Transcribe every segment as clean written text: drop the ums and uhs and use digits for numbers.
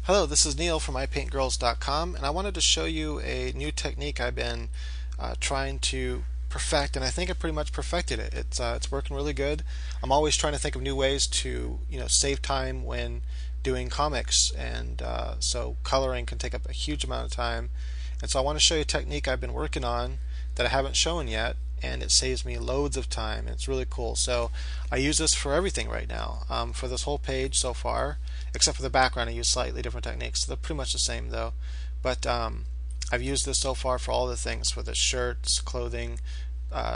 Hello, this is Neil from iPaintGirls.com, and I wanted to show you a new technique I've been trying to perfect, and I think I pretty much perfected it. It's working really good. I'm always trying to think of new ways to save time when doing comics, and so coloring can take up a huge amount of time. And so I want to show you a technique I've been working on that I haven't shown yet, and it saves me loads of time, and it's really cool. So I use this for everything right now, for this whole page so far, except for the background. I use slightly different techniques. They're pretty much the same though, but I've used this so far for all the things, for the shirts, clothing,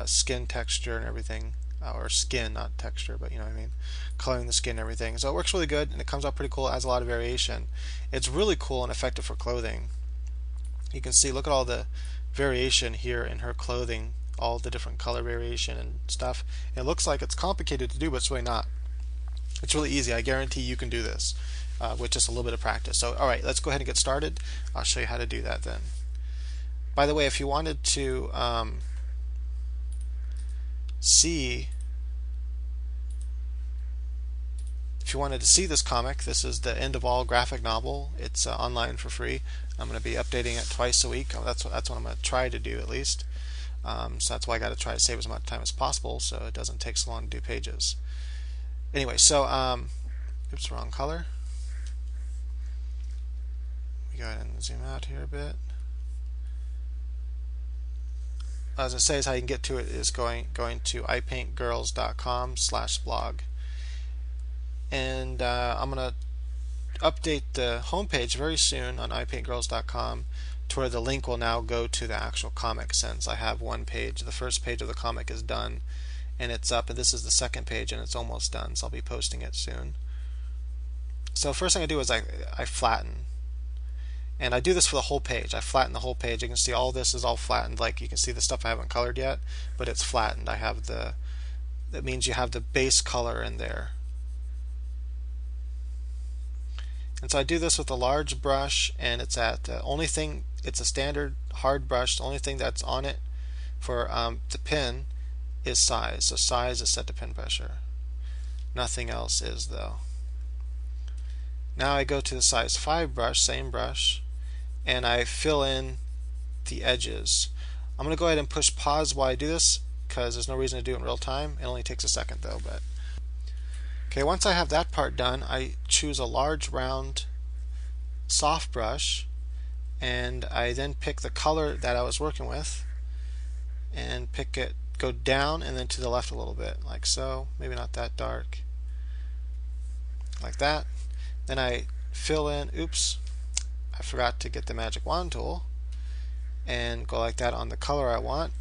skin texture and everything, or skin, not texture, but you know what I mean, coloring the skin and everything. So it works really good, and it comes out pretty cool. It has a lot of variation. It's really cool and effective for clothing. You can see, look at all the variation here in her clothing, all the different color variation and stuff. It looks like it's complicated to do, but it's really not. It's really easy. I guarantee you can do this with just a little bit of practice. So, all right, let's go ahead and get started. I'll show you how to do that then. By the way, if you wanted to see this comic, this is the End of All graphic novel. It's online for free. I'm going to be updating it twice a week. That's what I'm going to try to do at least. So that's why I got to try to save as much time as possible so it doesn't take so long to do pages. Anyway, so oops, wrong color. We go ahead and zoom out here a bit. As I say, is how you can get to it is going to ipaintgirls.com/blog. And I'm going to update the homepage very soon on ipaintgirls.com to where the link will now go to the actual comic, since I have one page. The first page of the comic is done and it's up, and this is the second page and it's almost done, so I'll be posting it soon. So first thing I do is I flatten, and I do this for the whole page. I flatten the whole page. You can see all this is all flattened. Like you can see the stuff I haven't colored yet, but it's flattened. That means you have the base color in there. And so I do this with a large brush, and it's at it's a standard hard brush. The only thing that's on it for the pen is size. So size is set to pen pressure. Nothing else is though. Now I go to the size 5 brush, same brush, and I fill in the edges. I'm going to go ahead and push pause while I do this because there's no reason to do it in real time. It only takes a second though. But okay, once I have that part done, I choose a large round soft brush, and I then pick the color that I was working with and go down and then to the left a little bit, like so. Maybe not that dark, like that. Then I fill in, oops, I forgot to get the magic wand tool, and go like that on the color I want,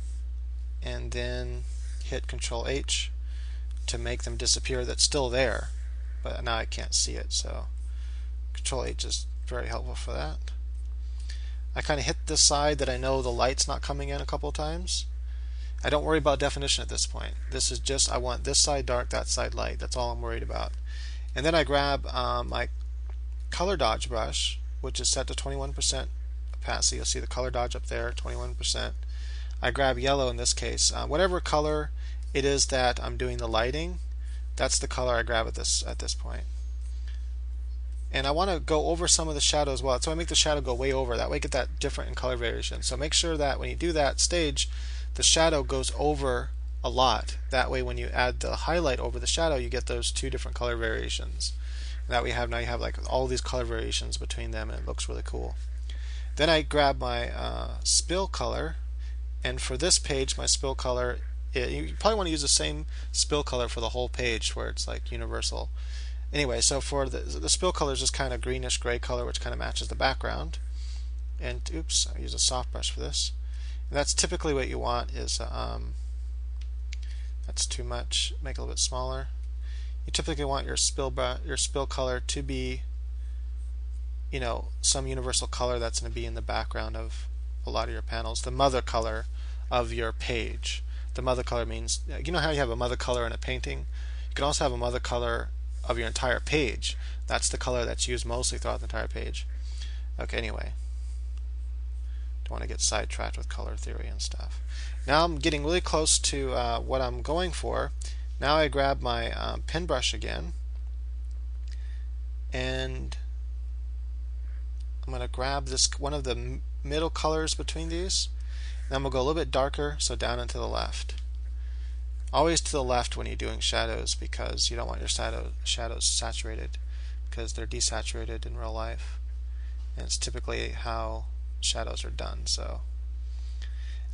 and then hit Control H to make them disappear. That's still there, but now I can't see it, so Control H is very helpful for that. I kind of hit the side that I know the light's not coming in a couple of times. I don't worry about definition at this point. This is just, I want this side dark, that side light. That's all I'm worried about. And then I grab my color dodge brush, which is set to 21% opacity. You'll see the color dodge up there, 21%. I grab yellow in this case. Whatever color it is that I'm doing the lighting, that's the color I grab at this point. And I want to go over some of the shadow as well. So I make the shadow go way over. That way I get that different in color variation. So make sure that when you do that stage, the shadow goes over a lot. That way when you add the highlight over the shadow, you get those two different color variations. And that now you have like all these color variations between them, and it looks really cool. Then I grab my spill color, and for this page my spill color, you probably want to use the same spill color for the whole page where it's like universal. Anyway, so for the spill color is just kind of greenish gray color, which kind of matches the background. And oops, I use a soft brush for this. And that's typically what you want. Is that's too much. Make it a little bit smaller. You typically want your spill color to be, some universal color that's going to be in the background of a lot of your panels. The mother color of your page. The mother color means, you know how you have a mother color in a painting? You can also have a mother color of your entire page. That's the color that's used mostly throughout the entire page. Okay, anyway. Don't want to get sidetracked with color theory and stuff. Now I'm getting really close to what I'm going for. Now I grab my pen brush again, and I'm going to grab this one of the middle colors between these, and I'm going to go a little bit darker, so down and to the left. Always to the left when you're doing shadows, because you don't want your shadows saturated, because they're desaturated in real life, and it's typically how shadows are done. So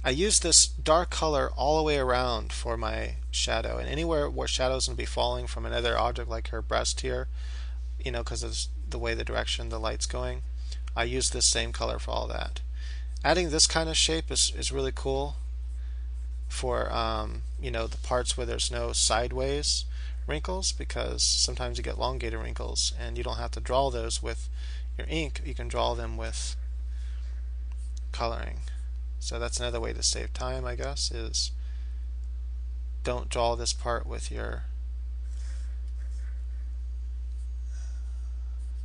I use this dark color all the way around for my shadow, and anywhere where shadow's going to be falling from another object, like her breast here, because of the way the direction the light's going, I use this same color for all that. Adding this kind of shape is really cool for the parts where there's no sideways wrinkles, because sometimes you get elongated wrinkles and you don't have to draw those with your ink. You can draw them with coloring. So that's another way to save time, I guess, is don't draw this part with your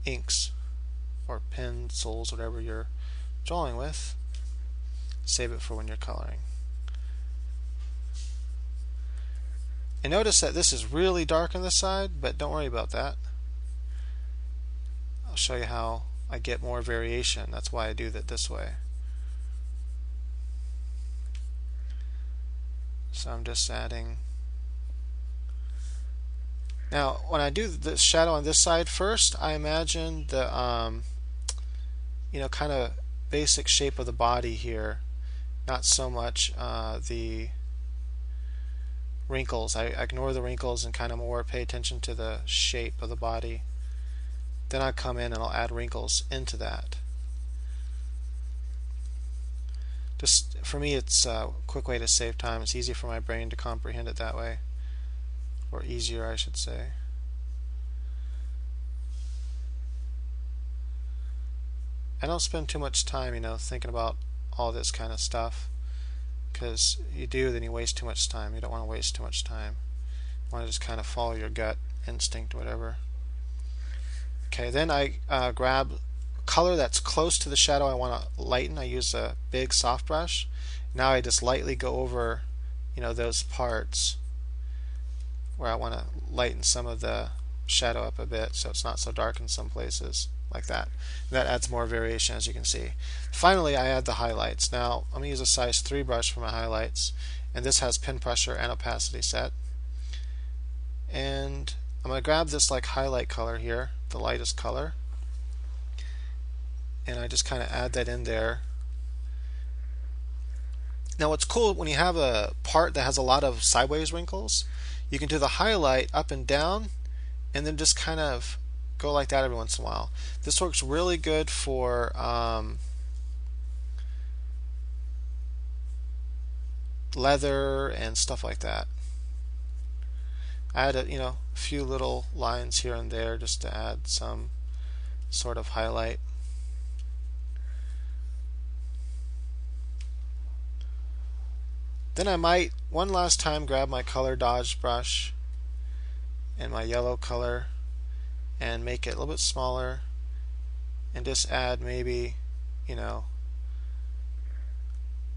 inks or pencils, whatever you're drawing with. Save it for when you're coloring. And notice that this is really dark on this side, but don't worry about that. I'll show you how I get more variation. That's why I do that this way. So I'm just adding. Now, when I do the shadow on this side first, I imagine the kind of basic shape of the body here, not so much the wrinkles. I ignore the wrinkles and kind of more pay attention to the shape of the body. Then I come in and I'll add wrinkles into that. Just for me, it's a quick way to save time. It's easy for my brain to comprehend it that way, or easier, I should say. I don't spend too much time, thinking about all this kind of stuff, because you do, then you waste too much time. You don't want to waste too much time. You want to just kind of follow your gut instinct, whatever. Okay, then I grab color that's close to the shadow I want to lighten. I use a big soft brush. Now I just lightly go over those parts where I want to lighten some of the shadow up a bit, so it's not so dark in some places, like that. That adds more variation, as you can see. Finally, I add the highlights. Now I'm going to use a size 3 brush for my highlights, and this has pen pressure and opacity set. And I'm going to grab this highlight color here, the lightest color, and I just kind of add that in there. Now what's cool, when you have a part that has a lot of sideways wrinkles, you can do the highlight up and down and then just kind of go like that every once in a while. This works really good for leather and stuff like that. I add a few little lines here and there just to add some sort of highlight. Then I might one last time grab my color dodge brush and my yellow color and make it a little bit smaller and just add maybe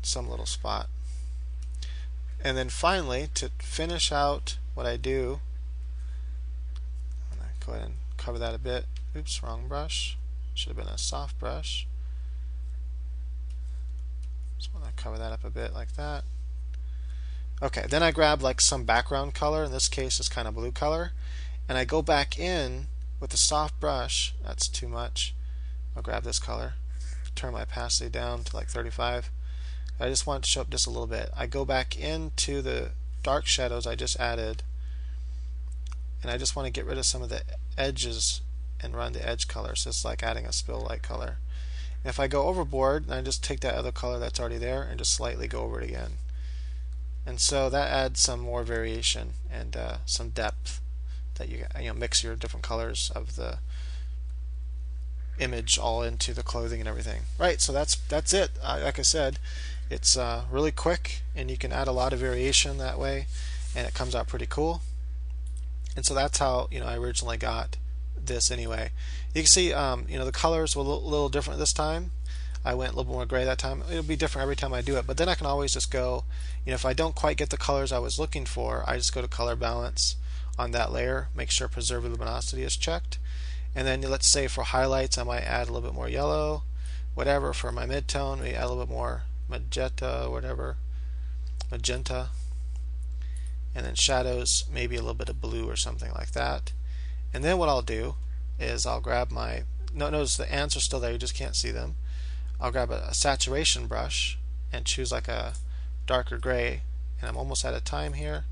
some little spot. And then finally, to finish out what I do, I'm going to go ahead and cover that a bit. Oops, wrong brush. Should have been a soft brush. Just want to cover that up a bit like that. Okay, then I grab some background color. In this case, it's kind of blue color, and I go back in with the soft brush. That's too much. I'll grab this color, turn my opacity down to 35. I just want it to show up just a little bit. I go back into the dark shadows I just added, and I just want to get rid of some of the edges and run the edge color. So it's like adding a spill light color. And if I go overboard, then I just take that other color that's already there and just slightly go over it again. And so that adds some more variation and some depth that you mix your different colors of the image all into the clothing and everything. Right, so that's it. Like I said, it's really quick, and you can add a lot of variation that way, and it comes out pretty cool. And so that's how I originally got this anyway. You can see the colors were a little different this time. I went a little more gray that time. It'll be different every time I do it, but then I can always just go, if I don't quite get the colors I was looking for, I just go to color balance on that layer, make sure preserve luminosity is checked, And then let's say for highlights I might add a little bit more yellow, whatever. For my midtone, maybe add a little bit more magenta, whatever, magenta. And then shadows, maybe a little bit of blue or something like that. And then what I'll do is I'll grab my, notice the ants are still there, you just can't see them. I'll grab a saturation brush and choose like a darker gray, and I'm almost out of time here,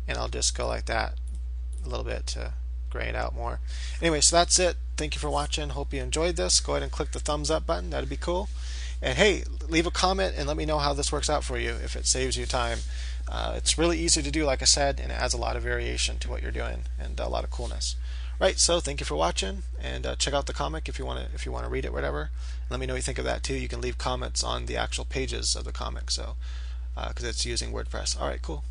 and I'll just go like that a little bit to gray it out more. Anyway, so that's it. Thank you for watching. Hope you enjoyed this. Go ahead and click the thumbs up button. That'd be cool. And hey, leave a comment and let me know how this works out for you, if it saves you time. It's really easy to do, like I said, and it adds a lot of variation to what you're doing and a lot of coolness. Right, so thank you for watching, and check out the comic if you want to read it, whatever. Let me know what you think of that too. You can leave comments on the actual pages of the comic, so because it's using WordPress. All right, cool.